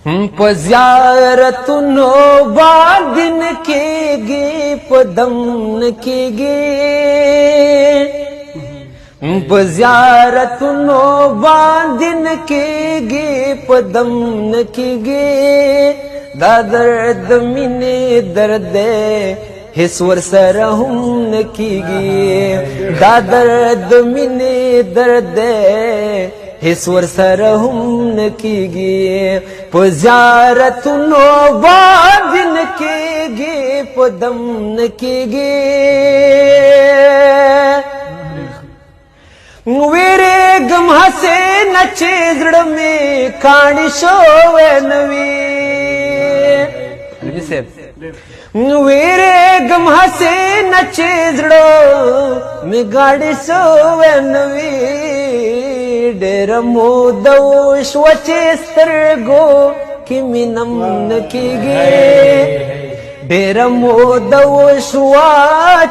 په زیارتونو باندې نه کېږي په دم نه کېږي په زیارتونو باندې نه کېږي په دم نه کېږي دا درد مینې درد دی هیڅ ورسره هم نه کېږي دا درد مینې درد دی هیڅ ورسره هم نه کېږي په زیارتونو باندې نه کېږي په دم نه کېږي ویرېږم هسې نه چې زړه مې کاڼي شوی نه وي ویرېږم هسې نه چې زړه مې کاڼي شوی نه وي ډېره موده وشوه چې سترګو کې مې نم نه کېږي ډېره موده وشوه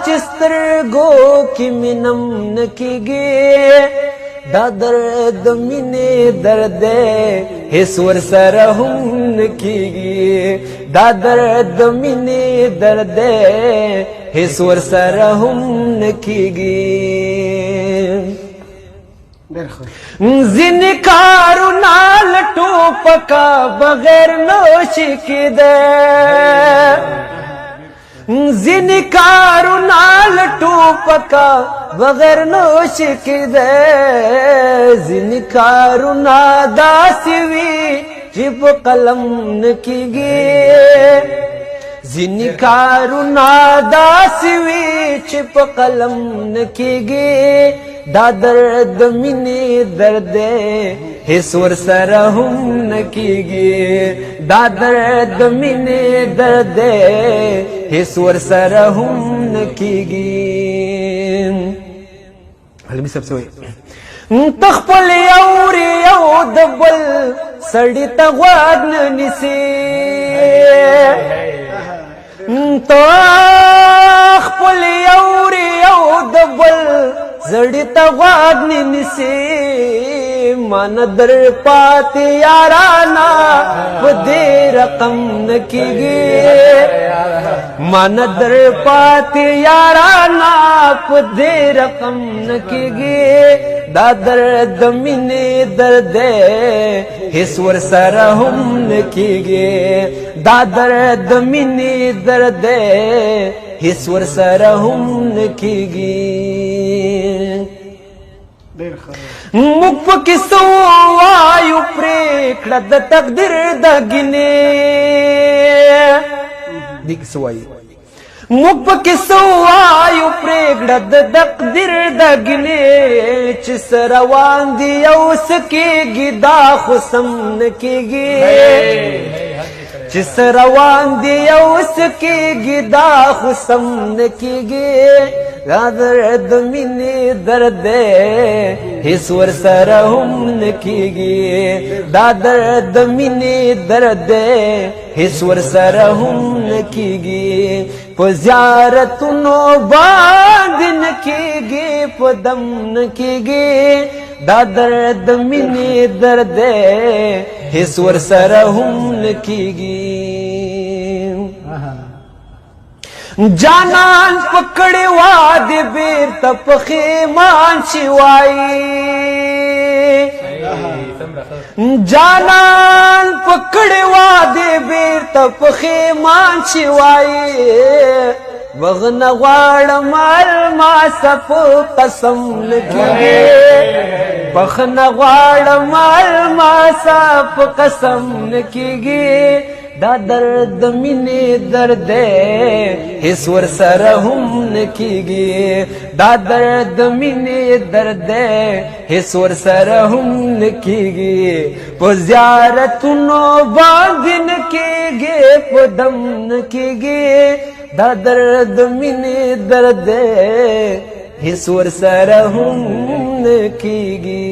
چې سترګو کې مې نم نه کېږي دا درد مینې درد دی هیڅ ورسره هم نه کېږي دا درد مینې درد دی هیڅ ورسره هم نه کېږي ځینې کارونه له ټوپکه بغیر نشي کېدی ځینې کارونه له ټوپکه بغیر نشي کېدی ځینې کارونه داسې وي چې په قلم نه کېږي ځینې کارونه داسې وي چې په قلم نه کېږي دا درد مینې درد دی هیڅ ورسره هم نه کېږي دا درد مینې درد دی هیڅ ورسره هم نه کېږي علمي صاحب څه وایي ته خپل یو د بل سړي ته غوږ نه نیسې ته خپل یو د بل زړی ته غوږ نه نیسې مانه در پاتې یارانه په دې رقم نه کېږي مانه در پاتې یارانه په دې رقم نه کېږي دا درد مینې درد دی هیڅ ورسره هم نه کېږي دا درد مینې درد دی هیڅ ورسره هم نه کېږي موږ پکې څه ووایو پرېکړه د تقدیر د ګینې دې څه وایي موږ پکې څه ووایو پرېکړه د تقدیر د ګینې چې څه روان دي او څه کېږي دا خو سم نه کېږي چې څه روان دي او څه کېږي دا خو سم نه کېږي دا درد مینې درد دی هیڅ ورسره هم نه کېږي دا درد مینې درد دی هیڅ ورسره هم نه کېږي په زیارتونو باندې نه کېږي په دم نه کېږي دا درد مینې درد دی هیڅ ورسره هم نه کېږي جانان پکړې وادي بیرته پښیمان شي وایي جانان پکړې وادي بیرته پښیمان شي وایي بغنه غواړم الماسه په قسم نه کېږي بخنه غواړم الماسه په قسم نه کېږي دا درد مینې درد دی هیڅ ورسره هم نه کېږي دا درد مینې درد دی هیڅ ورسره هم نه کېږي په زیارتونو باندې نه کېږي په دم نه کېږي دا درد مینې درد دی هیڅ ورسره هم نه کېږي